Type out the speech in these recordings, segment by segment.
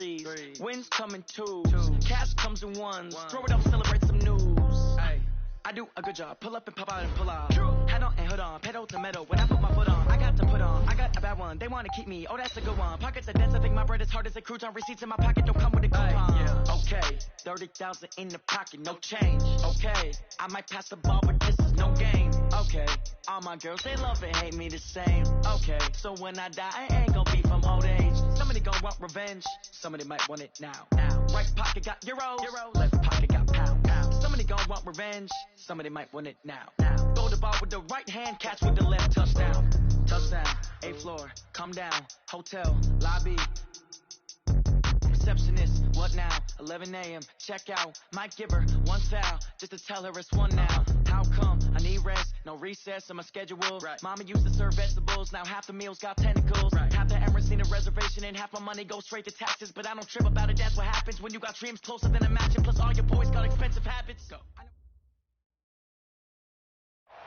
Wins come in twos. Cash comes in ones. Throw it up, celebrate some news. Ay. I do a good job. Pull up and pop out and pull out. Head on and hood on. Pedal to metal. When I put my foot on, I got to put on. I got a bad one. They want to keep me. Oh, that's a good one. Pockets are dense. I think my bread is hard as a crouton. Receipts in my pocket don't come with a coupon. Yeah. Okay. 30,000 in the pocket. No change. Okay. I might pass the ball, but this is no game. Okay. All my girls, they love and hate me the same. Okay. So when I die, I ain't gonna be from old age. Somebody gonna want revenge. Somebody might want it now. Right pocket got euros. Left pocket got pound. Somebody gonna want revenge. Somebody might want it now. Throw the ball with the right hand, catch with the left. Touchdown. Touchdown. 8th floor. Come down. Hotel. Lobby. Receptionist. What now? 11 a.m. Check out. Might give her one foul just to tell her it's one now. How come? I need rest. No recess in my schedule. Right. Mama used to serve vegetables. Now half the meals got tentacles. Right. Half the Emirates need a reservation and half my money goes straight to taxes. But I don't trip about it. That's what happens when you got dreams closer than a match. And plus all your boys got expensive habits. Go.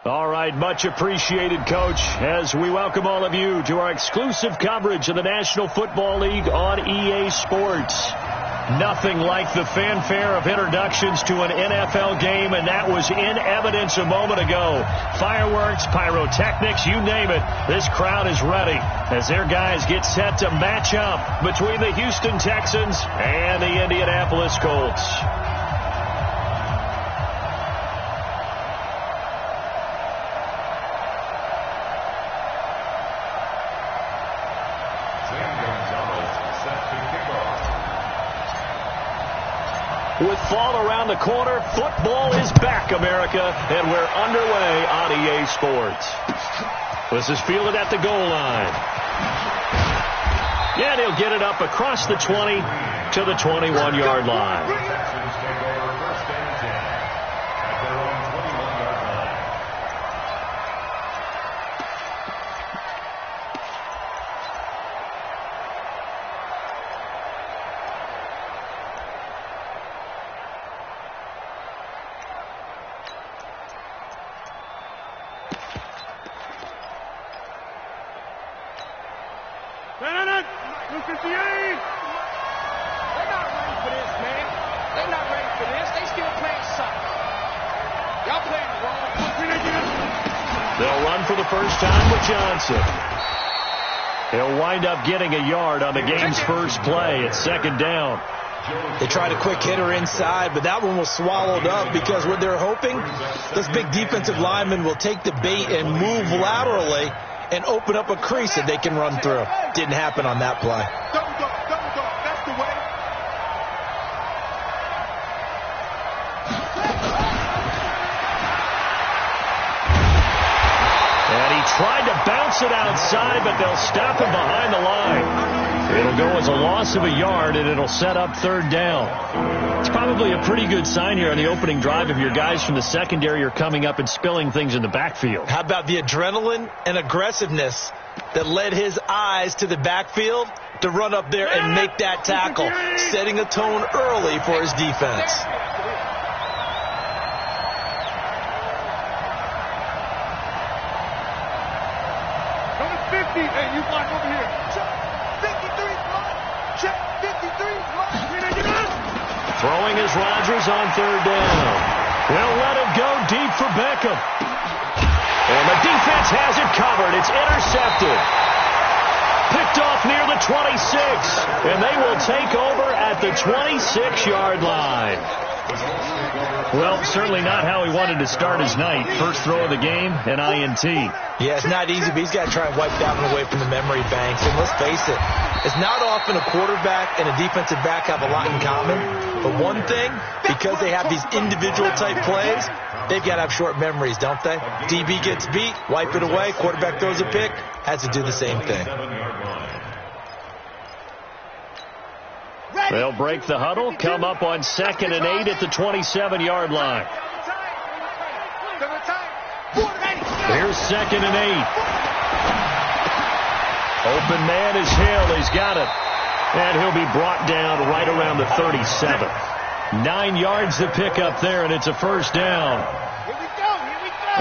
All right, much appreciated, Coach, as we welcome all of you to our exclusive coverage of the National Football League on EA Sports. Nothing like the fanfare of introductions to an NFL game, and that was in evidence a moment ago. Fireworks, pyrotechnics, you name it. This crowd is ready as their guys get set to match up between the Houston Texans and the Indianapolis Colts. With fall around the corner, football is back, America, and we're underway on EA Sports. This is fielded at the goal line. Yeah, they'll get it up across the 20 to the 21-yard line. They'll run for the first time with Johnson. He'll wind up getting a yard on the game's first play. It's 2nd down. They tried a quick hitter inside, but that one was swallowed up because what they're hoping, this big defensive lineman will take the bait and move laterally and open up a crease that they can run through. Didn't happen on that play. That's the way. Tried to bounce it outside, but they'll stop him behind the line. It'll go as a loss of a yard, and it'll set up 3rd down. It's probably a pretty good sign here on the opening drive if your guys from the secondary are coming up and spilling things in the backfield. How about the adrenaline and aggressiveness that led his eyes to the backfield to run up there and make that tackle, setting a tone early for his defense. Hey, you block over here. Check 53 block. Check 53 block. Throwing is Rodgers on 3rd down. They'll let it go deep for Beckham. And the defense has it covered. It's intercepted. Picked off near the 26. And they will take over at the 26-yard line. Well, certainly not how he wanted to start his night. First throw of the game, an INT. Yeah, it's not easy, but he's got to try and wipe that one away from the memory banks. And let's face it, it's not often a quarterback and a defensive back have a lot in common. But one thing, because they have these individual type plays, they've got to have short memories, don't they? DB gets beat, wipe it away, quarterback throws a pick, has to do the same thing. They'll break the huddle, come up on 2nd and 8 at the 27-yard line. Here's 2nd and 8. Open man is Hill. He's got it. And he'll be brought down right around the 37. 9 yards to pick up there, and it's a 1st down.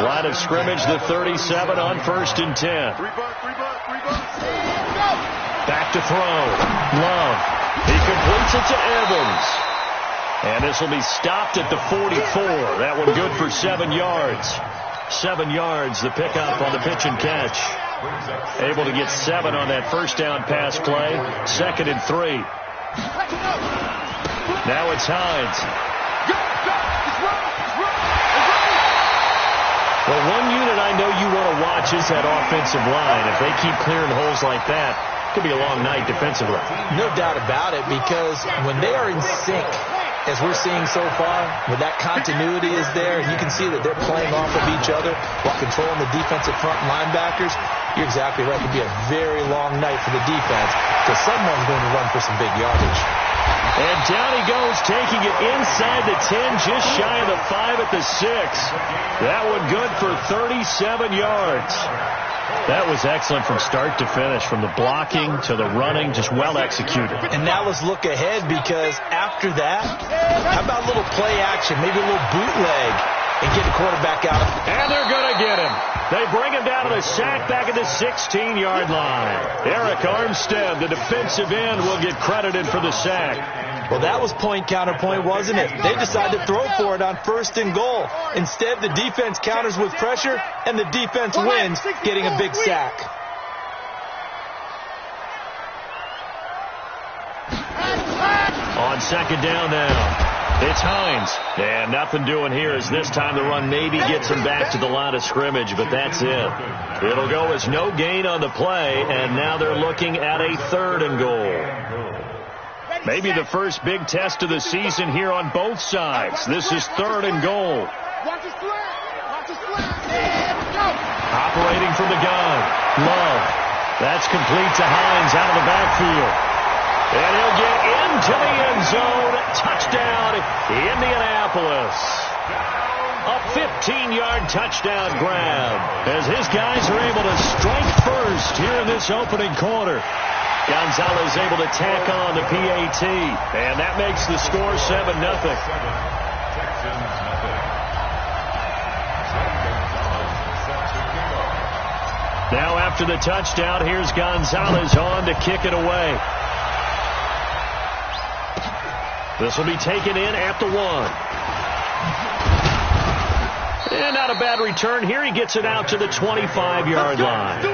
Line of scrimmage, the 37 on 1st and 10. Back to throw. Love. He completes it to Evans. And this will be stopped at the 44. That one good for 7 yards. 7 yards, the pickup on the pitch and catch. Able to get 7 on that first down pass play. 2nd and 3. Now it's Hines. Well, one unit I know you want to watch is that offensive line. If they keep clearing holes like that, it could be a long night defensively. No doubt about it, because when they are in sync, as we're seeing so far, where that continuity is there, and you can see that they're playing off of each other while controlling the defensive front linebackers, you're exactly right. It could be a very long night for the defense because someone's going to run for some big yardage. And down he goes, taking it inside the 10, just shy of the 5 at the 6. That one good for 37 yards. That was excellent from start to finish, from the blocking to the running, just well executed. And now let's look ahead, because after that, how about a little play action, maybe a little bootleg, and get the quarterback out. And they're going to get him. They bring him down to the sack back at the 16-yard line. Eric Armstead, the defensive end, will get credited for the sack. Well, that was point counterpoint, wasn't it? They decided to throw for it on 1st and goal. Instead, the defense counters with pressure, and the defense wins, getting a big sack. On 2nd down now. It's Hines. And nothing doing here as this time the run maybe gets him back to the line of scrimmage, but that's it. It'll go as no gain on the play, and now they're looking at a 3rd and goal. Maybe the first big test of the season here on both sides. This is 3rd and goal. Operating from the gun. Love. That's complete to Hines out of the backfield. And he'll get into the end zone. Touchdown, Indianapolis. A 15-yard touchdown grab as his guys are able to strike first here in this opening quarter. Gonzalez able to tack on the PAT, and that makes the score 7-0. Now after the touchdown, here's Gonzalez on to kick it away. This will be taken in at the 1. And not a bad return here. He gets it out to the 25-yard line.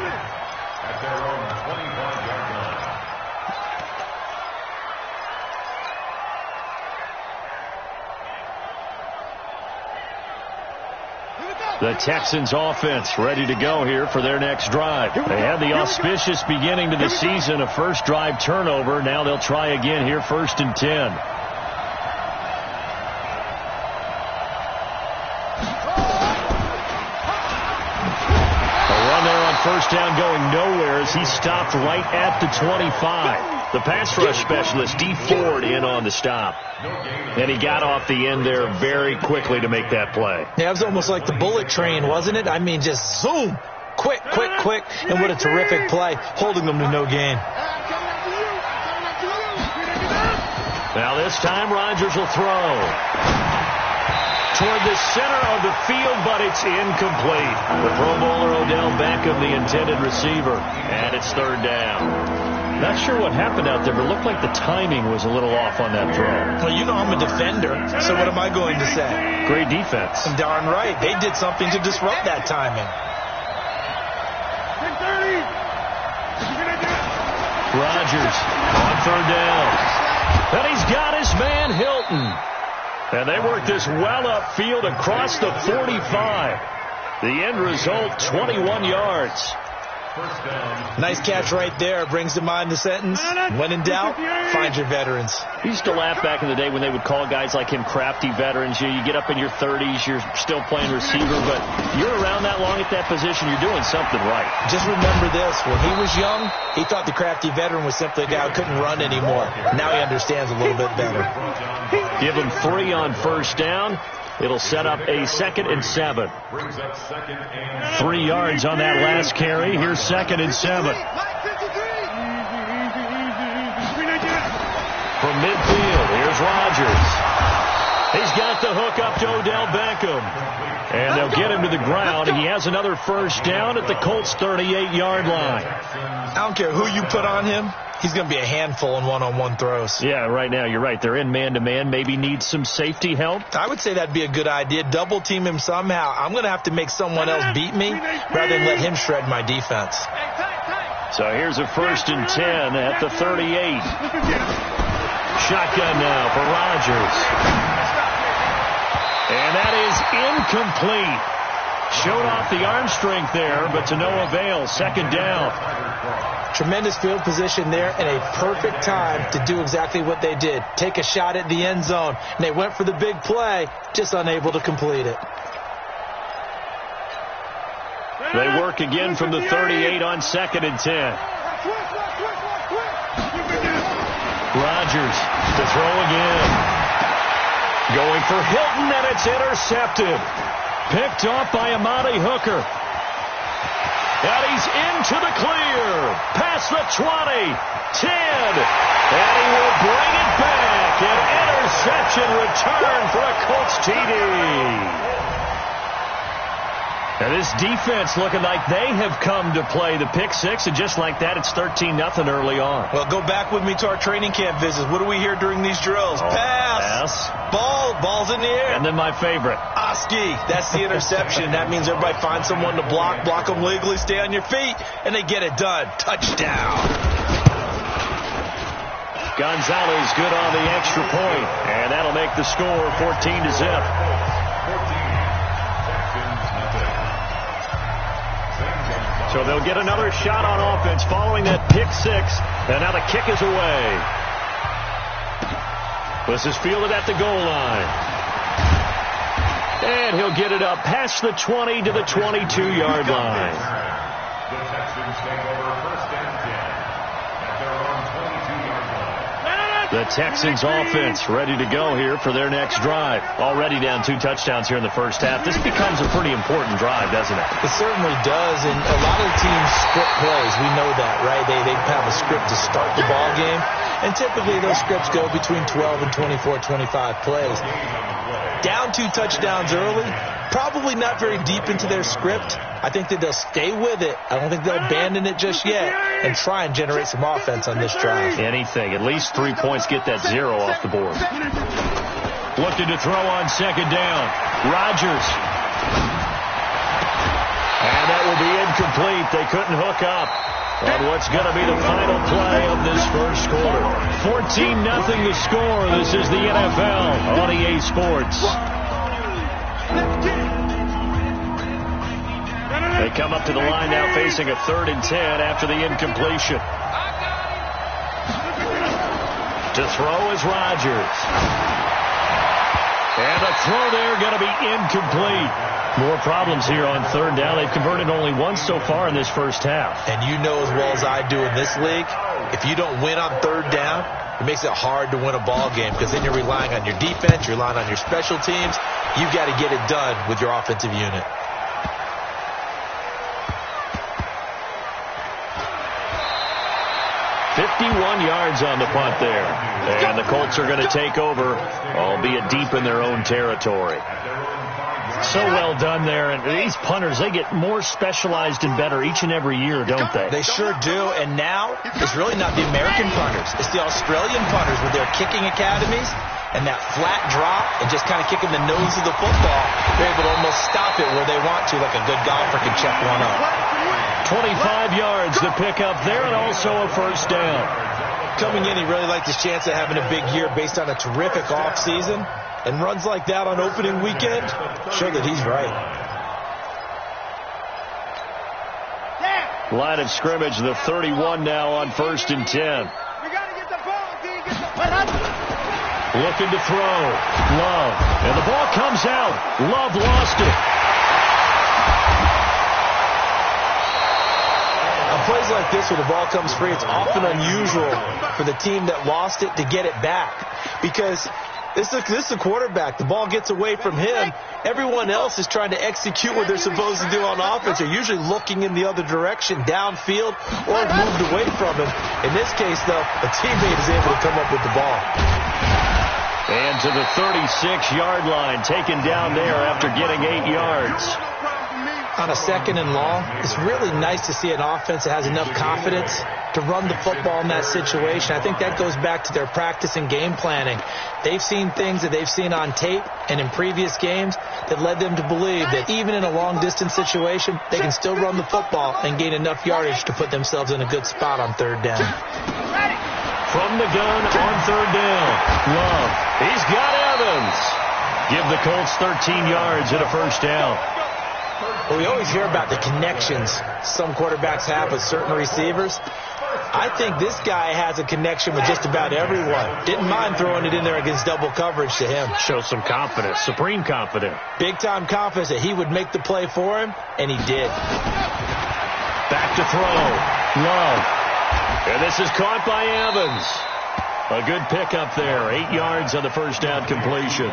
The Texans offense ready to go here for their next drive. They had the auspicious beginning to the season, a first drive turnover. Now they'll try again here, 1st and 10. A run there on 1st down going nowhere as he stopped right at the 25. The pass rush specialist, D. Ford, in on the stop. And he got off the end there very quickly to make that play. Yeah, it was almost like the bullet train, wasn't it? I mean, just zoom. Quick, quick, quick. And what a terrific play, holding them to no gain. Now this time Rodgers will throw toward the center of the field, but it's incomplete. The Pro Bowler Odell Beckham, the intended receiver, and it's 3rd down. Not sure what happened out there, but it looked like the timing was a little off on that throw. Well, you know I'm a defender, so what am I going to say? Great defense. Darn right. They did something to disrupt that timing. Rodgers on 3rd down. And he's got his man Hilton. And they work this well upfield across the 45. The end result, 21 yards. Nice catch right there. Brings to mind the sentence, when in doubt, find your veterans. We used to laugh back in the day when they would call guys like him crafty veterans. You get up in your 30s, you're still playing receiver, but you're around that long at that position, you're doing something right. Just remember this. When he was young, he thought the crafty veteran was simply a guy who couldn't run anymore. Now he understands a little bit better. Give him 3 on 1st down. It'll set up a 2nd and 7. 3 yards on that last carry. Here's 2nd and 7. From midfield, here's Rodgers. He's got the hook up to Odell Beckham. And they'll get him to the ground. He has another 1st down at the Colts' 38-yard line. I don't care who you put on him. He's going to be a handful in one-on-one throws. Yeah, right now you're right. They're in man-to-man. Maybe need some safety help. I would say that'd be a good idea. Double team him somehow. I'm going to have to make someone else beat me rather than let him shred my defense. So here's a 1st and 10 at the 38. Shotgun now for Rodgers. And that is incomplete. Showed off the arm strength there, but to no avail. 2nd down. Tremendous field position there and a perfect time to do exactly what they did. Take a shot at the end zone. And they went for the big play, just unable to complete it. They work again from the 38 on 2nd and 10. Rodgers to throw again. Going for Hilton, and it's intercepted. Picked off by Amani Hooker. And he's into the clear. Past the 20, 10. And he will bring it back. An interception return for a Colts TD. And this defense looking like they have come to play the pick six, and just like that, it's 13-0 early on. Well, go back with me to our training camp visits. What do we hear during these drills? Pass. Ball's in the air. And then my favorite. Oski. That's the interception. That means everybody finds someone to block them legally, stay on your feet, and they get it done. Touchdown. Gonzalez good on the extra point, and that'll make the score 14-0. So they'll get another shot on offense following that pick six, and now the kick is away. This is fielded at the goal line. And he'll get it up past the 20 to the 22-yard line. The Texans take over 1st and 10 at their own 22-yard line. The Texans offense ready to go here for their next drive. Already down 2 touchdowns here in the first half. This becomes a pretty important drive, doesn't it? It certainly does, and a lot of the teams script plays. We know that, right? They have a script to start the ball game, and typically those scripts go between 12 and 24, 25 plays. Down 2 touchdowns early, probably not very deep into their script. I think that they'll stay with it. I don't think they'll abandon it just yet and try and generate some offense on this drive. Anything. At least 3 points, get that 0 off the board. Looking to throw on 2nd down. Rodgers. And that will be incomplete. They couldn't hook up on what's going to be the final play of this first quarter. 14-0 the score. This is the NFL on EA Sports. They come up to the line now facing a 3rd and 10 after the incompletion. To throw is Rodgers. And a throw there going to be incomplete. More problems here on 3rd down. They've converted only once so far in this first half. And you know as well as I do in this league, if you don't win on 3rd down, it makes it hard to win a ball game because then you're relying on your defense, you're relying on your special teams. You've got to get it done with your offensive unit. .51 yards on the punt there. And the Colts are going to take over, albeit deep in their own territory. So well done there. And these punters, they get more specialized and better each and every year, don't they? They sure do. And now it's really not the American punters. It's the Australian punters with their kicking academies and that flat drop and just kind of kicking the nose of the football. They're able to almost stop it where they want to, like a good golfer can check one up. 25 yards to pick up there, and also a 1st down. Coming in, he really liked his chance of having a big year based on a terrific offseason. And runs like that on opening weekend show that he's right. Line of scrimmage, the 31 now on 1st and 10. We got to get the ball. Looking to throw. Love. And the ball comes out. Love lost it. On plays like this where the ball comes free, it's often unusual for the team that lost it to get it back. Because this is a quarterback. The ball gets away from him. Everyone else is trying to execute what they're supposed to do on offense. They're usually looking in the other direction, downfield, or moved away from him. In this case, though, a teammate is able to come up with the ball. And to the 36-yard line, taken down there after getting 8 yards. on a 2nd and long, it's really nice to see an offense that has enough confidence to run the football in that situation. I think that goes back to their practice and game planning. They've seen things that they've seen on tape and in previous games that led them to believe that even in a long-distance situation, they can still run the football and gain enough yardage to put themselves in a good spot on 3rd down. From the gun on 3rd down, Love. He's got Evans. Give the Colts 13 yards and a 1st down. Well, we always hear about the connections some quarterbacks have with certain receivers. I think this guy has a connection with just about everyone. Didn't mind throwing it in there against double coverage to him. Show some confidence, supreme confidence. Big-time confidence that he would make the play for him, and he did. Back to throw. Love. And this is caught by Evans. A good pickup there. 8 yards on the 1st down completion.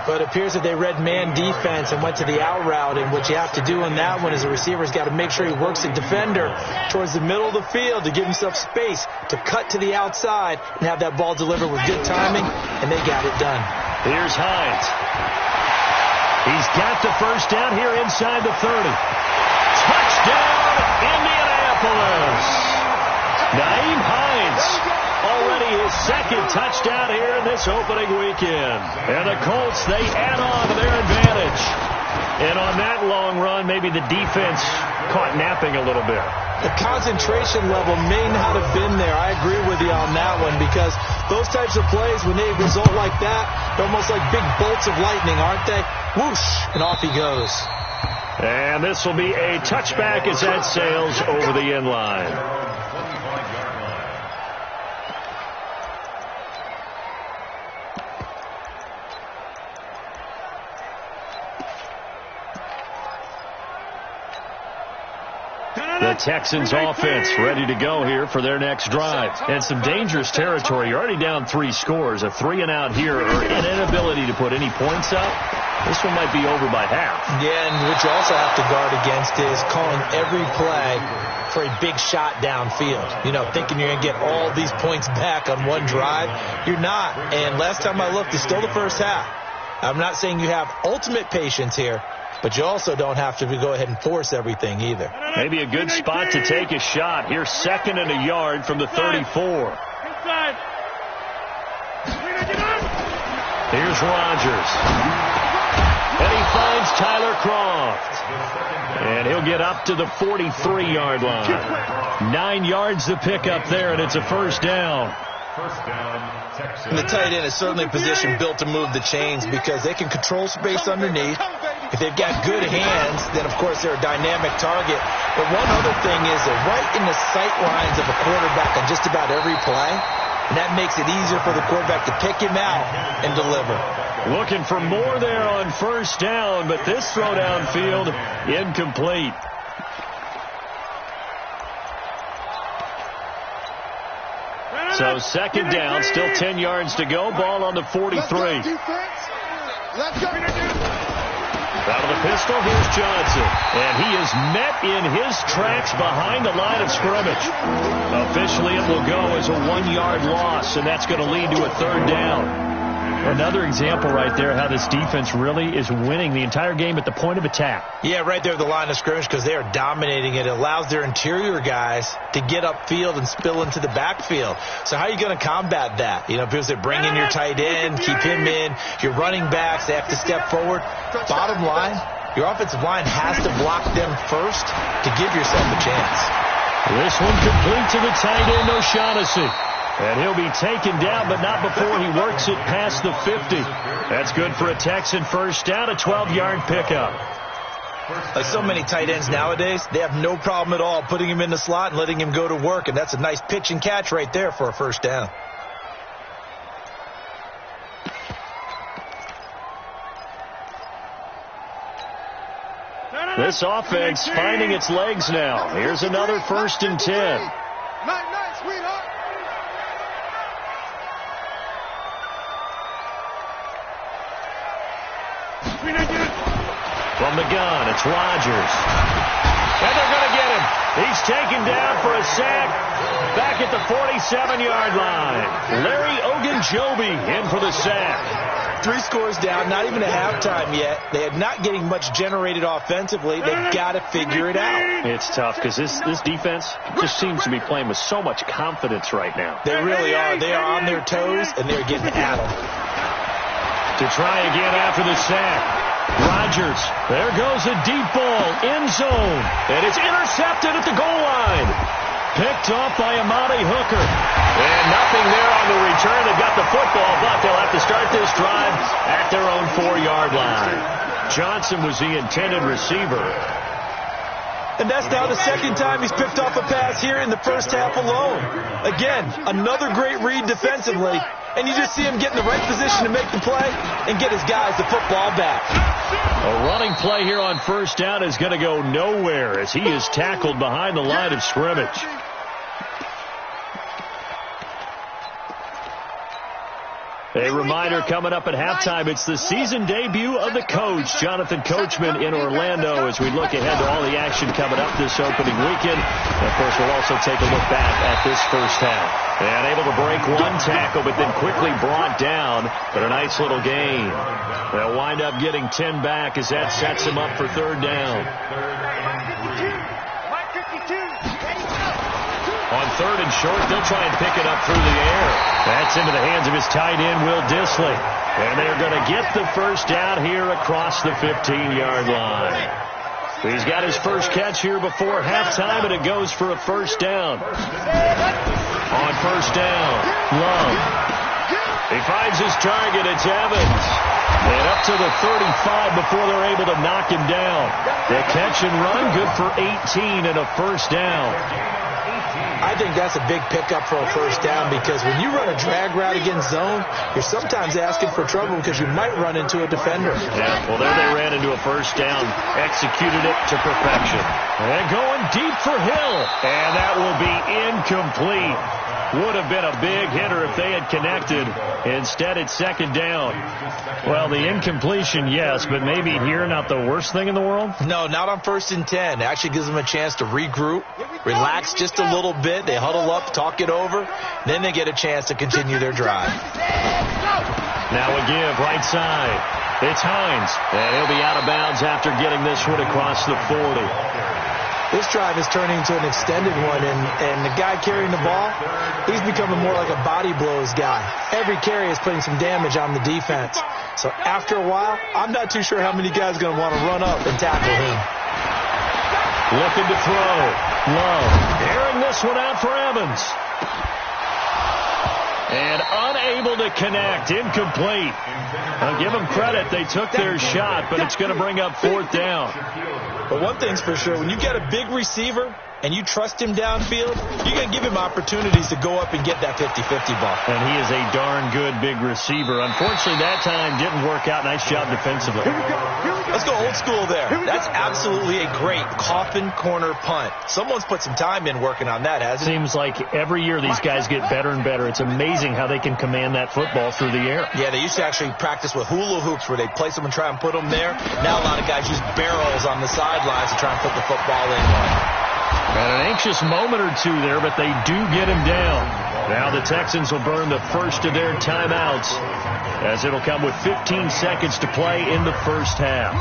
But it appears that they read man defense and went to the out route, and what you have to do in that one is the receiver's got to make sure he works the defender towards the middle of the field to give himself space to cut to the outside and have that ball delivered with good timing, and they got it done. Here's Hines. He's got the 1st down here inside the 30. Touchdown, Indianapolis. Nyheim Hines. Already his 2nd touchdown here in this opening weekend. And the Colts, they add on to their advantage. And on that long run, maybe the defense caught napping a little bit. The concentration level may not have been there. I agree with you on that one, because those types of plays, when they result like that, they're almost like big bolts of lightning, aren't they? Whoosh, and off he goes. And this will be a touchback as that sails over the end line. The Texans offense ready to go here for their next drive. And some dangerous territory. You're already down 3 scores. A 3-and-out here, or an inability to put any points up. This one might be over by half. Yeah, and what you also have to guard against is calling every play for a big shot downfield. You know, thinking you're going to get all these points back on one drive. You're not. And last time I looked, it's still the first half. I'm not saying you have ultimate patience here, but you also don't have to go ahead and force everything either. Maybe a good spot to take a shot. Here's 2nd and a yard from the 34. Here's Rodgers. And he finds Tyler Kroft. And he'll get up to the 43-yard line. 9 yards to pick up there, and it's a 1st down. And the tight end is certainly a position built to move the chains, because they can control space underneath. If they've got good hands, then, of course, they're a dynamic target. But one other thing is they're right in the sight lines of a quarterback on just about every play, and that makes it easier for the quarterback to pick him out and deliver. Looking for more there on 1st down, but this throw downfield incomplete. So 2nd down, still 10 yards to go. Ball on the 43. Let's go. Out of the pistol, here's Johnson. And he is met in his tracks behind the line of scrimmage. Officially, it will go as a 1-yard loss, and that's going to lead to a 3rd down. Another example right there how this defense really is winning the entire game at the point of attack. Yeah, right there at the line of scrimmage, because they are dominating it. It allows their interior guys to get upfield and spill into the backfield. So how are you going to combat that? You know, because they're bringing your tight end, keep him in. Your running backs, they have to step forward. Bottom line, your offensive line has to block them first to give yourself a chance. This one complete to the tight end, O'Shaughnessy. And he'll be taken down, but not before he works it past the 50. That's good for a Texan 1st down, a 12-yard pickup. Like so many tight ends nowadays, they have no problem at all putting him in the slot and letting him go to work, and that's a nice pitch and catch right there for a 1st down. This offense finding its legs now. Here's another 1st and 10. Night, sweetheart. From the gun, it's Rodgers. And they're going to get him. He's taken down for a sack back at the 47-yard line. Larry Ogunjobi in for the sack. 3 scores down, not even a halftime yet. They're not getting much generated offensively. They've got to figure it out. It's tough because this defense just seems to be playing with so much confidence right now. They really are. They are on their toes, and they're getting at them. To try again after the sack. Rodgers, there goes a deep ball, end zone, and it's intercepted at the goal line. Picked off by Amani Hooker. And nothing there on the return. They've got the football, but they'll have to start this drive at their own 4-yard line. Johnson was the intended receiver. And that's now the second time he's picked off a pass here in the first half alone. Again, another great read defensively. And you just see him get in the right position to make the play and get his guys the football back. A running play here on first down is going to go nowhere as he is tackled behind the line of scrimmage. A reminder coming up at halftime, it's the season debut of the coach, Jonathan Coachman in Orlando, as we look ahead to all the action coming up this opening weekend. And of course, we'll also take a look back at this first half. And able to break one tackle, but then quickly brought down. But a nice little gain. They'll wind up getting 10 back as that sets him up for third down. On third and short, they'll try and pick it up through the air. That's into the hands of his tight end, Will Dissly. And they're going to get the first down here across the 15-yard line. He's got his first catch here before halftime, and it goes for a first down. On first down, Love. He finds his target. It's Evans. And up to the 35 before they're able to knock him down. The catch and run, good for 18 and a first down. I think that's a big pickup for a first down because when you run a drag route against zone, you're sometimes asking for trouble because you might run into a defender. Yeah, well, there they ran into a first down, executed it to perfection. And going deep for Hill, and that will be incomplete. Would have been a big hitter if they had connected. Instead, it's second down. Well, the incompletion, yes, but maybe here not the worst thing in the world? No, not on 1st and 10. It actually gives them a chance to regroup, relax just a little bit. They huddle up, talk it over. Then they get a chance to continue their drive. Now a give, right side. It's Hines, and he'll be out of bounds after getting this one across the 40. This drive is turning into an extended one, and the guy carrying the ball, he's becoming more like a body blows guy. Every carry is putting some damage on the defense. So after a while, I'm not too sure how many guys are going to want to run up and tackle him. Looking to throw. Love airing this one out for Evans. And unable to connect. Incomplete. I'll give them credit. They took their shot, but it's going to bring up 4th down. But one thing's for sure, when you get a big receiver and you trust him downfield, you're going to give him opportunities to go up and get that 50-50 ball. And he is a darn good big receiver. Unfortunately, that time didn't work out. Nice job defensively. Let's go old school there. That's absolutely a great coffin corner punt. Someone's put some time in working on that, hasn't it? Seems like every year these guys get better and better. It's amazing how they can command that football through the air. Yeah, they used to actually practice with hula hoops where they place them and try and put them there. Now a lot of guys use barrels on the sidelines to try and put the football in one. And an anxious moment or two there, but they do get him down. Now the Texans will burn the first of their timeouts as it'll come with 15 seconds to play in the first half.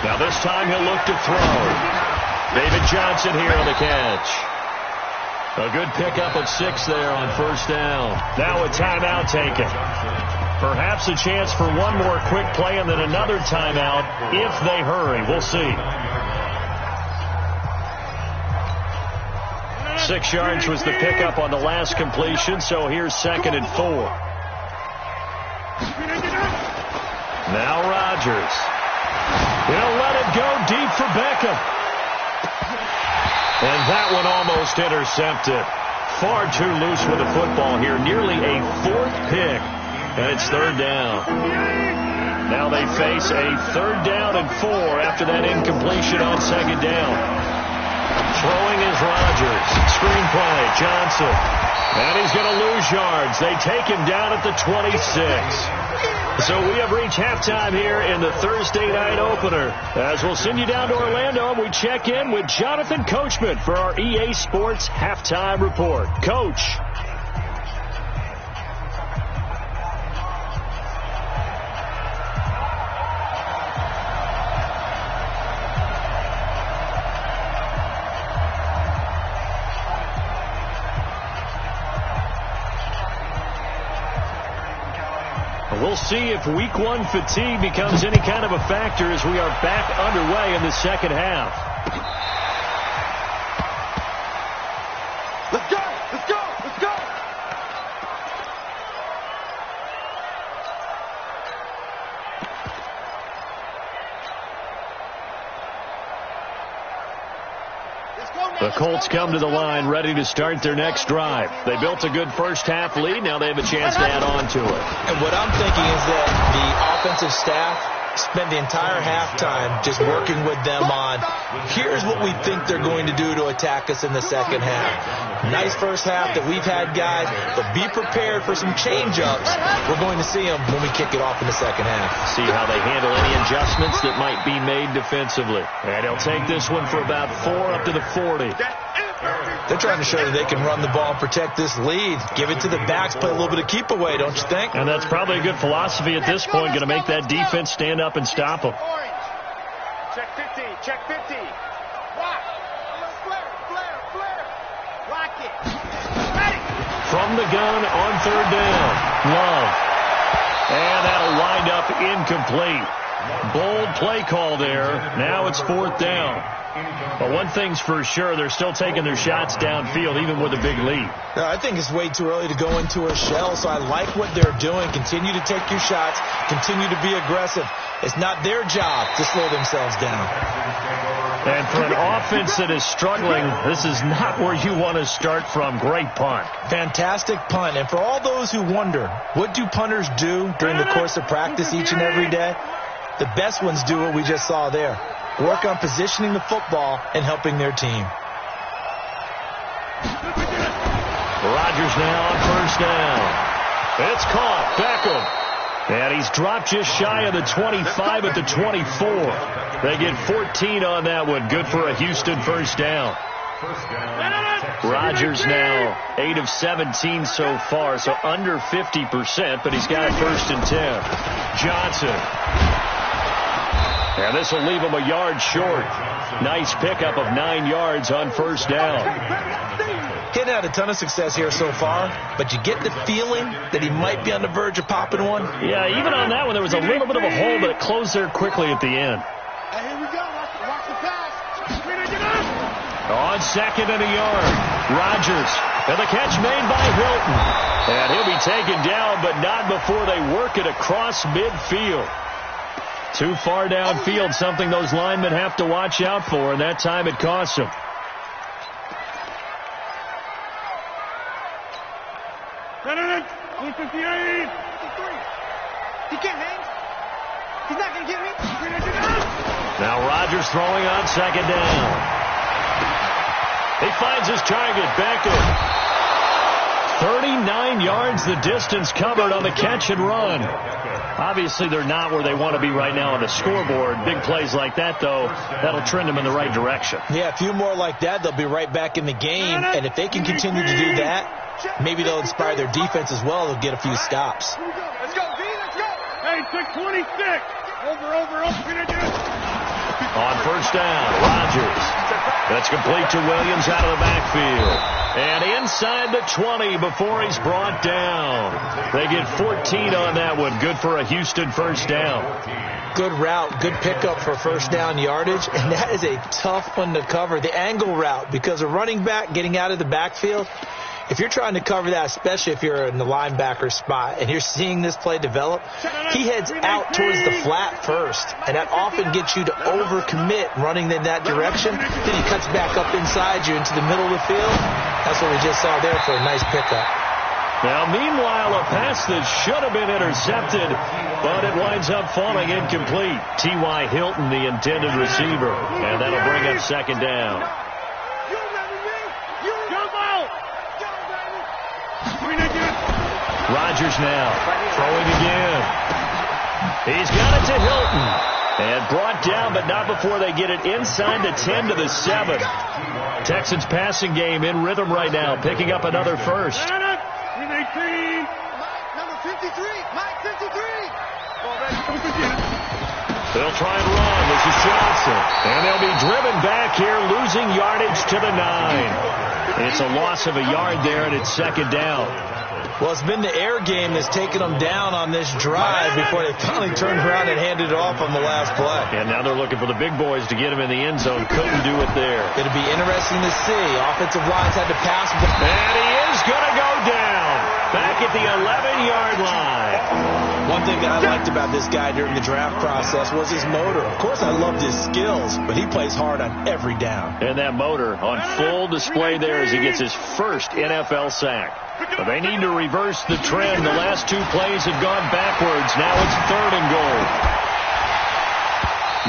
Now this time he'll look to throw. David Johnson here on the catch. A good pickup of 6 there on first down. Now a timeout taken. Perhaps a chance for one more quick play and then another timeout if they hurry. We'll see. 6 yards was the pickup on the last completion, so here's 2nd and 4. Now Rodgers. He'll let it go deep for Beckham. And that one almost intercepted. Far too loose with the football here. Nearly a 4th pick. And it's 3rd down. Now they face a 3rd down and 4 after that incompletion on 2nd down. Throwing is Rodgers. screenplay. Johnson. And he's going to lose yards. They take him down at the 26. So we have reached halftime here in the Thursday night opener. As we'll send you down to Orlando, we check in with Jonathan Coachman for our EA Sports Halftime Report. Coach. We'll see if week one fatigue becomes any kind of a factor as we are back underway in the second half. Let's go! Let's go! Let's go! The Colts come to the line ready to start their next drive. They built a good first half lead. Now they have a chance to add on to it. And what I'm thinking is that the offensive staff spent the entire halftime just working with them on, here's what we think they're going to do to attack us in the second half. Nice first half that we've had, guys, but be prepared for some change-ups. We're going to see them when we kick it off in the second half. See how they handle any adjustments that might be made defensively. And he'll take this one for about 4 up to the 40. They're trying to show that they can run the ball and protect this lead. Give it to the backs, play a little bit of keep away, don't you think? And that's probably a good philosophy at this point, going to make that defense stand up and stop them. Check 50, check 50. Block. Flare. Block it. Ready. From the gun on third down, Love. And that'll wind up incomplete. Bold play call there. Now it's fourth down. But one thing's for sure, they're still taking their shots downfield, even with a big lead. No, I think it's way too early to go into a shell, so I like what they're doing. Continue to take your shots. Continue to be aggressive. It's not their job to slow themselves down. And for an offense that is struggling, this is not where you want to start from. Great punt. Fantastic punt. And for all those who wonder, what do punters do during the course of practice each and every day? The best ones do what we just saw there. Work on positioning the football and helping their team. Rodgers now on first down. It's caught. Beckham. And he's dropped just shy of the 25 at the 24. They get 14 on that one. Good for a Houston first down. Rodgers now 8 of 17 so far, so under 50%, but he's got it first and 10. Johnson. And this will leave him a yard short. Nice pickup of 9 yards on first down. He hadn't had a ton of success here so far, but you get the feeling that he might be on the verge of popping one. Yeah, even on that one, there was a little bit of a hole, but it closed there quickly at the end. Hey, here we go. Watch the pass. On second and a yard, Rodgers. And the catch made by Hilton. And he'll be taken down, but not before they work it across midfield. Too far downfield, something those linemen have to watch out for, and that time it costs them. He can't hang. He's not going to get me. Now Rodgers throwing on second down. He finds his target, Beckham. 39 yards the distance covered on the catch and run. Obviously, they're not where they want to be right now on the scoreboard. Big plays like that, though, that'll trend them in the right direction. Yeah, a few more like that, they'll be right back in the game. And if they can continue to do that, maybe they'll inspire their defense as well. They'll get a few stops. Let's go, V. Let's go. Hey, 626. Over. On first down, Rodgers. That's complete to Williams out of the backfield. And inside the 20 before he's brought down. They get 14 on that one. Good for a Houston first down. Good route, good pickup for first down yardage, and that is a tough one to cover. The angle route, because a running back getting out of the backfield, if you're trying to cover that, especially if you're in the linebacker spot and you're seeing this play develop, he heads out towards the flat first, and that often gets you to overcommit running in that direction. Then he cuts back up inside you into the middle of the field. That's what we just saw there for a nice pickup. Now, meanwhile, a pass that should have been intercepted, but it winds up falling incomplete. T.Y. Hilton, the intended receiver, and that'll bring up second down. Rodgers now throwing again. He's got it to Hilton. And brought down, but not before they get it inside the 10 to the 7. Texans passing game in rhythm right now, picking up another first. Number 53. Mike 53. They'll try and run. This is Johnson. And they'll be driven back here, losing yardage to the 9. It's a loss of a yard there, and it's second down. Well, it's been the air game that's taken them down on this drive before they finally turned around and handed it off on the last play. And now they're looking for the big boys to get him in the end zone. Couldn't do it there. It'll be interesting to see. Offensive lines had to pass. And he is going to go down. Back at the 11-yard line. One thing that I liked about this guy during the draft process was his motor. Of course, I loved his skills, but he plays hard on every down. And that motor on full display there as he gets his first NFL sack. But they need to reverse the trend. The last two plays have gone backwards. Now it's 3rd and goal.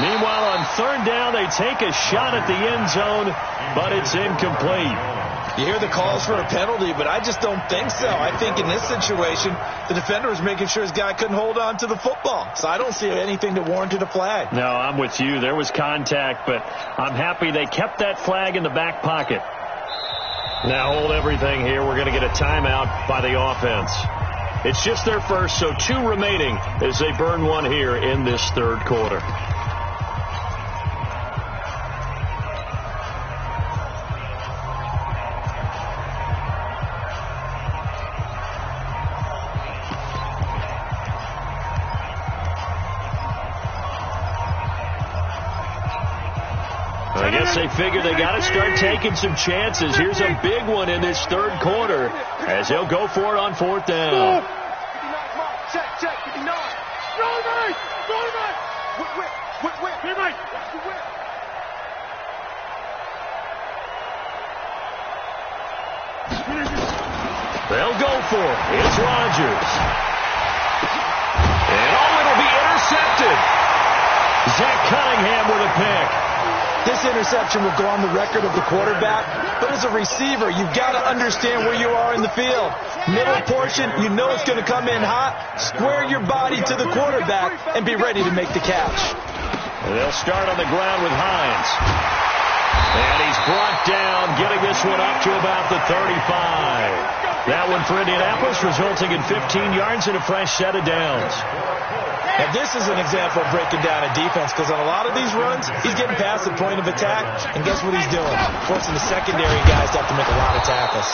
Meanwhile, on 3rd down, they take a shot at the end zone, but it's incomplete. You hear the calls for a penalty, but I just don't think so. I think in this situation, the defender was making sure his guy couldn't hold on to the football. So I don't see anything that warranted a flag. No, I'm with you. There was contact, but I'm happy they kept that flag in the back pocket. Now hold everything here. We're going to get a timeout by the offense. It's just their first, so 2 remaining as they burn one here in this 3rd quarter. I guess they figure they got to start taking some chances. Here's a big one in this 3rd quarter as they'll go for it on 4th down. 59, check, 59. Whip. They'll go for it. It's Rodgers. And it'll be intercepted. Zach Cunningham with a pick. This interception will go on the record of the quarterback, but as a receiver, you've got to understand where you are in the field. Middle portion, you know it's going to come in hot. Square your body to the quarterback and be ready to make the catch. And they'll start on the ground with Hines. And he's brought down, getting this one up to about the 35. That one for Indianapolis, resulting in 15 yards and a fresh set of downs. Now, this is an example of breaking down a defense because on a lot of these runs, he's getting past the point of attack, and guess what he's doing? Forcing the secondary guys to have to make a lot of tackles.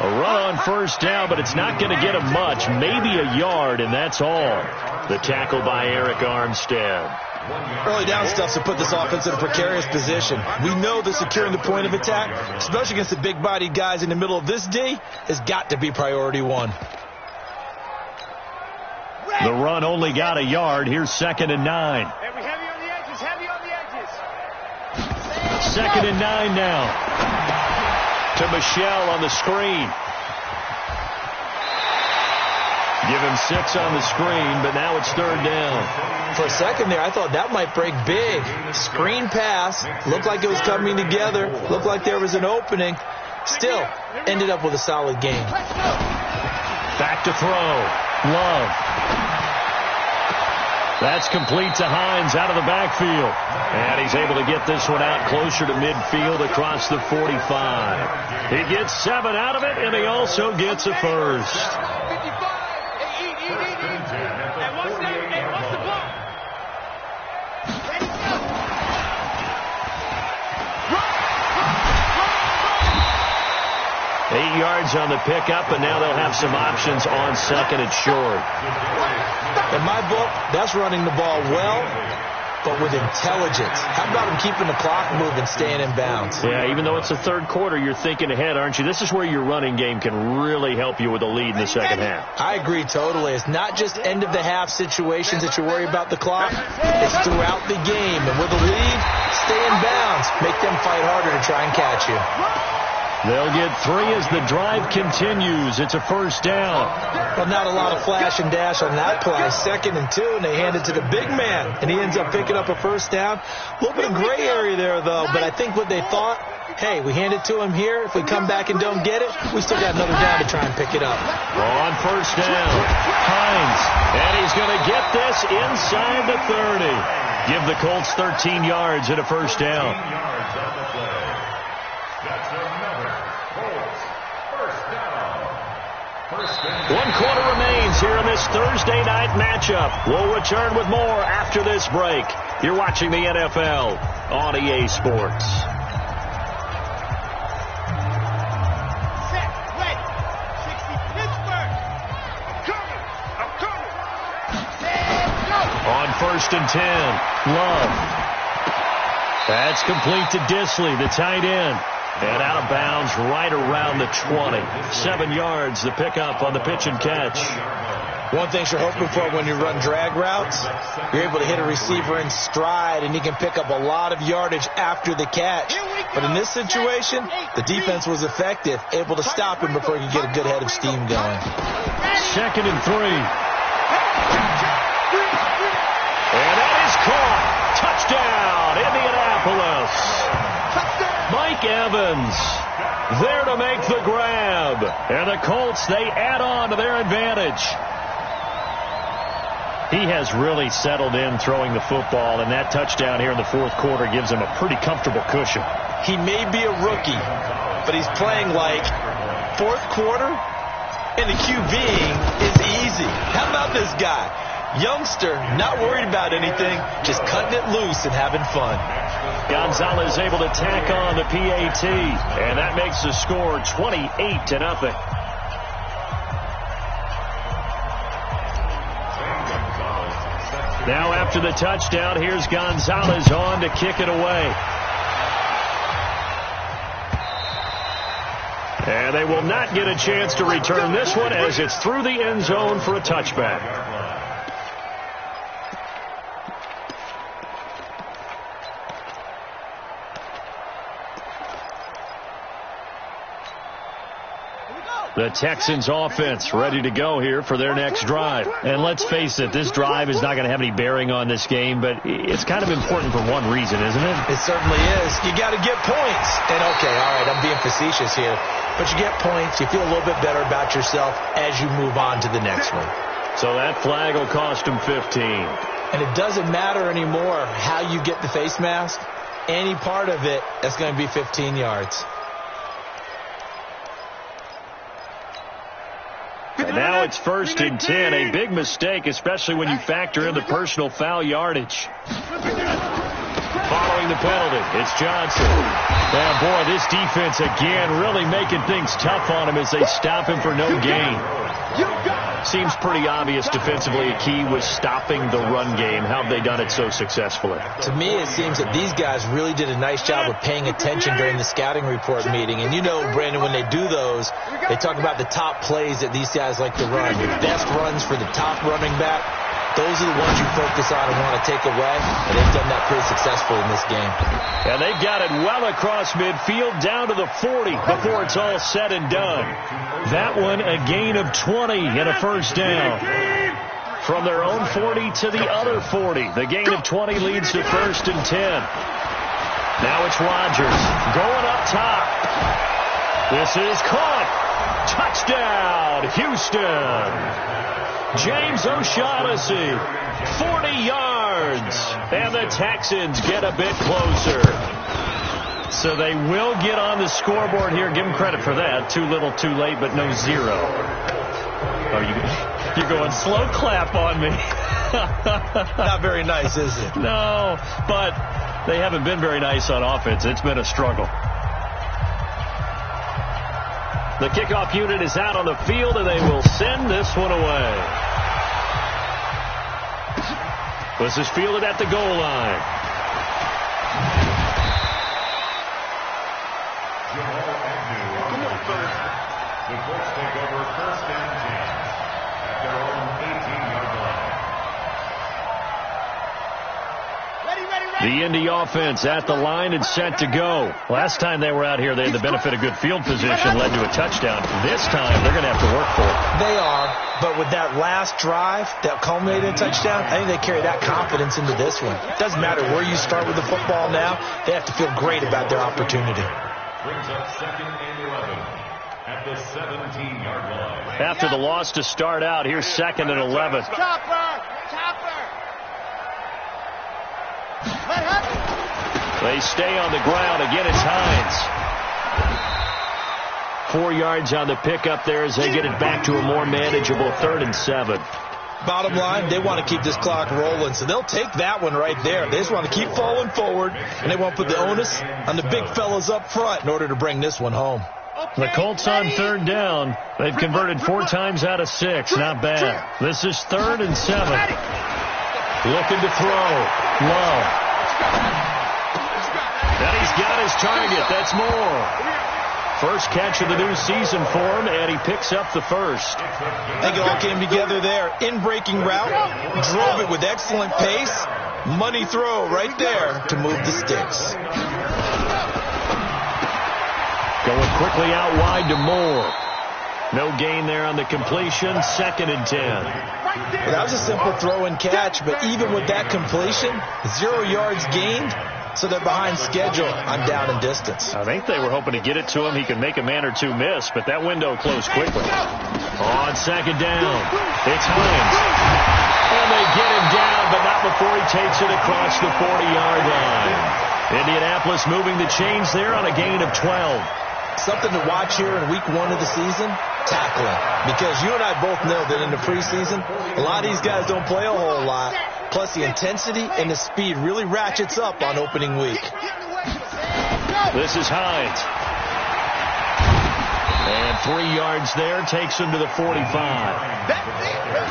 A run on 1st down, but it's not going to get him much, maybe a yard, and that's all. The tackle by Eric Armstead. Early down stuff to put this offense in a precarious position. We know that securing the point of attack, especially against the big-bodied guys in the middle of this D, has got to be priority 1. The run only got a yard. Here's 2nd and 9. Heavy on the edges. 2nd and 9 now. To Michelle on the screen. Give him 6 on the screen, but now it's 3rd down. For a second there, I thought that might break big. Screen pass. Looked like it was coming together. Looked like there was an opening. Still, ended up with a solid game. Back to throw. Love. That's complete to Hines out of the backfield. And he's able to get this one out closer to midfield across the 45. He gets 7 out of it, and he also gets a first. 55. And what's the block? 8 yards on the pickup, and now they'll have some options on 2nd and short. In my book, that's running the ball well, but with intelligence. How about him keeping the clock moving, staying in bounds? Yeah, even though it's the 3rd quarter, you're thinking ahead, aren't you? This is where your running game can really help you with a lead in the 2nd half. I agree totally. It's not just end-of-the-half situations that you worry about the clock. It's throughout the game. And with a lead, stay in bounds. Make them fight harder to try and catch you. They'll get 3 as the drive continues. It's a first down. Well, not a lot of flash and dash on that play. 2nd and 2, and they hand it to the big man, and he ends up picking up a first down. A little bit of gray area there, though, but I think what they thought, hey, we hand it to him here. If we come back and don't get it, we still got another down to try and pick it up. On first down, Hines, and he's going to get this inside the 30. Give the Colts 13 yards and a first down. That's another Colts first down. 1 quarter remains here in this Thursday night matchup. We'll return with more after this break. You're watching the NFL on EA Sports. Set, ready. 60, Pittsburgh. I'm coming. Let's go. On 1st and 10, Love. That's complete to Disley, the tight end. And out of bounds right around the 20. 7 yards, the pickup on the pitch and catch. One thing you're hoping for when you run drag routes, you're able to hit a receiver in stride, and he can pick up a lot of yardage after the catch. But in this situation, the defense was effective, able to stop him before he could get a good head of steam going. 2nd and 3. And that is caught. Touchdown, Indianapolis. Mike Evans there to make the grab. And the Colts, they add on to their advantage. He has really settled in throwing the football, and that touchdown here in the 4th quarter gives him a pretty comfortable cushion. He may be a rookie, but he's playing like 4th quarter, and the QBing is easy. How about this guy? Youngster, not worried about anything, just cutting it loose and having fun. Gonzalez able to tack on the PAT, and that makes the score 28-0. Now after the touchdown, here's Gonzalez on to kick it away. And they will not get a chance to return this one as it's through the end zone for a touchback. The Texans offense ready to go here for their next drive. And let's face it, this drive is not going to have any bearing on this game, but it's kind of important for one reason, isn't it? It certainly is. You got to get points. And okay, all right, I'm being facetious here. But you get points, you feel a little bit better about yourself as you move on to the next one. So that flag will cost him 15. And it doesn't matter anymore how you get the face mask. Any part of it, that's going to be 15 yards. And now it's 1st and 10. A big mistake, especially when you factor in the personal foul yardage. Following the penalty, it's Johnson. Now, boy, this defense again really making things tough on him as they stop him for no gain. Seems pretty obvious defensively a key was stopping the run game. How have they done it so successfully? To me, it seems that these guys really did a nice job of paying attention during the scouting report meeting. And you know, Brandon, when they do those, they talk about the top plays that these guys like to run. The best runs for the top running back. Those are the ones you focus on and want to take away, and they've done that pretty successfully in this game. And they've got it well across midfield down to the 40 before it's all said and done. That one a gain of 20 and a first down. From their own 40 to the other 40. The gain of 20 leads to 1st and 10. Now it's Rodgers going up top. This is caught. Touchdown, Houston. James O'Shaughnessy, 40 yards, and the Texans get a bit closer. So they will get on the scoreboard here. Give them credit for that. Too little, too late, but no zero. Oh, you're going slow clap on me. Not very nice, is it? No, but they haven't been very nice on offense. It's been a struggle. The kickoff unit is out on the field, and they will send this one away. This is fielded at the goal line. The Colts take over 1st and 10 at their own 18-yard line. Ready, ready, ready. The Indy offense at the line and set to go. Last time they were out here, they had the benefit of good field position, led to a touchdown. This time, they're going to have to work for it. They are, but with that last drive that culminated in a touchdown, I think they carry that confidence into this one. It doesn't matter where you start with the football now. They have to feel great about their opportunity. Brings up 2nd and 11 at the 17-yard line. After the loss to start out, here's 2nd and 11. They stay on the ground. Again, it's Hines. 4 yards on the pickup there as they get it back to a more manageable 3rd and 7. Bottom line, they want to keep this clock rolling, so they'll take that one right there. They just want to keep falling forward, and they want to put the onus on the big fellas up front in order to bring this one home. The Colts on 3rd down. They've converted 4 times out of 6. Not bad. This is 3rd and 7. Looking to throw. Low. And he's got his target. That's Moore. First catch of the new season for him, and he picks up the first. I think it all came together there. In-breaking route, drove it with excellent pace. Money throw right there to move the sticks. Going quickly out wide to Moore. No gain there on the completion. 2nd and 10. Well, that was a simple throw and catch, but even with that completion, 0 yards gained, so they're behind schedule on down and distance. I think they were hoping to get it to him. He could make a man or two miss, but that window closed quickly. On 2nd down, it's Hines. And they get him down, but not before he takes it across the 40-yard line. Indianapolis moving the chains there on a gain of 12. Something to watch here in week 1 of the season, tackling. Because you and I both know that in the preseason, a lot of these guys don't play a whole lot. Plus, the intensity and the speed really ratchets up on opening week. This is Hines. And 3 yards there, takes him to the 45.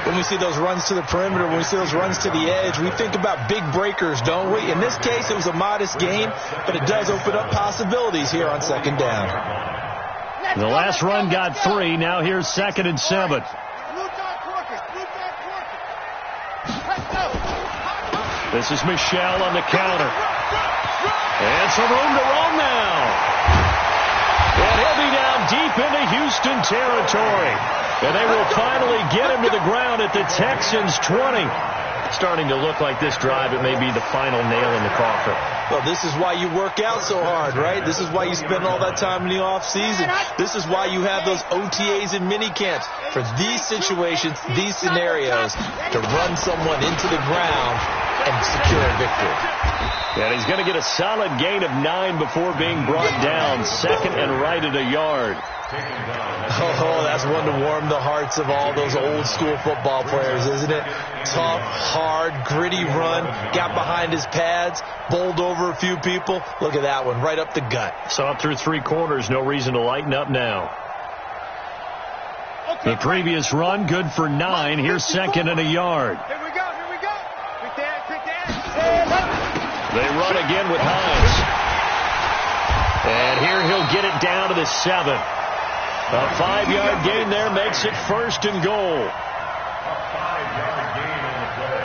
When we see those runs to the perimeter, when we see those runs to the edge, we think about big breakers, don't we? In this case, it was a modest gain, but it does open up possibilities here on 2nd down. The last run got 3. Now here's 2nd and 7. This is Michelle on the counter. And some room to roam now. And he'll be down deep into Houston territory. And they will finally get him to the ground at the Texans' 20. Starting to look like this drive, it may be the final nail in the coffin. Well, this is why you work out so hard, right? This is why you spend all that time in the offseason. This is why you have those OTAs and mini camps for these situations, these scenarios, to run someone into the ground and secure a victory. And he's going to get a solid gain of 9 before being brought down. 2nd and right at a yard. Oh, that's one to warm the hearts of all those old school football players, isn't it? Tough, hard, gritty run, got behind his pads, bowled over a few people. Look at that one, right up the gut. Saw it through 3 quarters, no reason to lighten up now. The previous run, good for 9. Here's 2nd and a yard. Here we go. Quick that. They run again with Hines. And here he'll get it down to the 7. A 5-yard gain there makes it 1st and goal. A 5-yard gain on the play.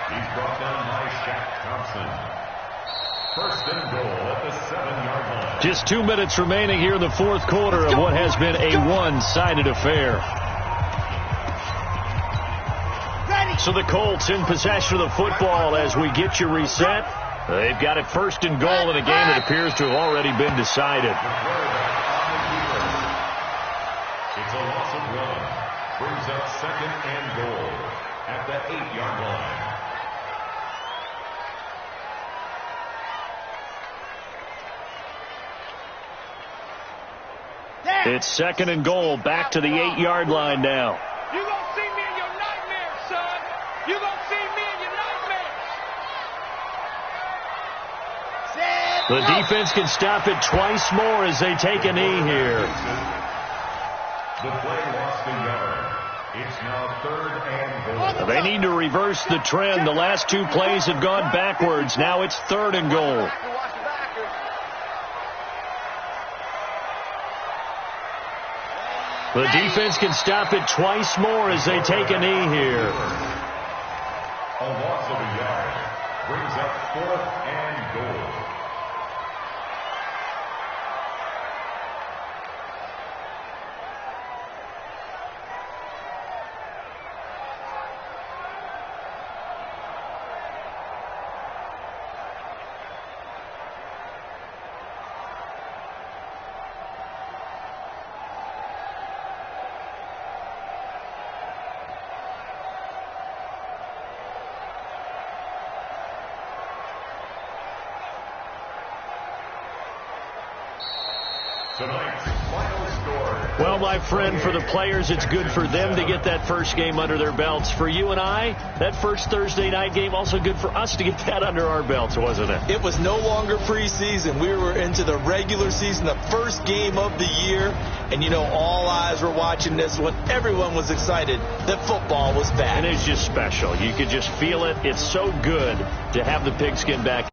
He's brought down by Shaq Thompson. 1st and goal at the 7-yard line. Just 2 minutes remaining here in the 4th quarter of what has been a one-sided affair. So the Colts in possession of the football as we get you reset. They've got it 1st and goal in a game that appears to have already been decided. It's a loss of 1. Brings up 2nd and goal at the 8-yard line. It's 2nd and goal, back to the 8-yard line now. You gonna see me in your nightmares, son. You gonna see me in your nightmares. The defense can stop it twice more as they take a knee here. The play lost a yard. It's now 3rd and goal. They need to reverse the trend. The last 2 plays have gone backwards. Now it's 3rd and goal. The defense can stop it twice more as they take a knee here. A loss of a yard. brings up 4th and goal. Tonight's final score. Well, my friend, for the players, it's good for them to get that first game under their belts. For you and I, that first Thursday night game, also good for us to get that under our belts, wasn't it? It was no longer preseason. We were into the regular season, the first game of the year. And, you know, all eyes were watching this when everyone was excited that football was back. And it's just special. You could just feel it. It's so good to have the pigskin back.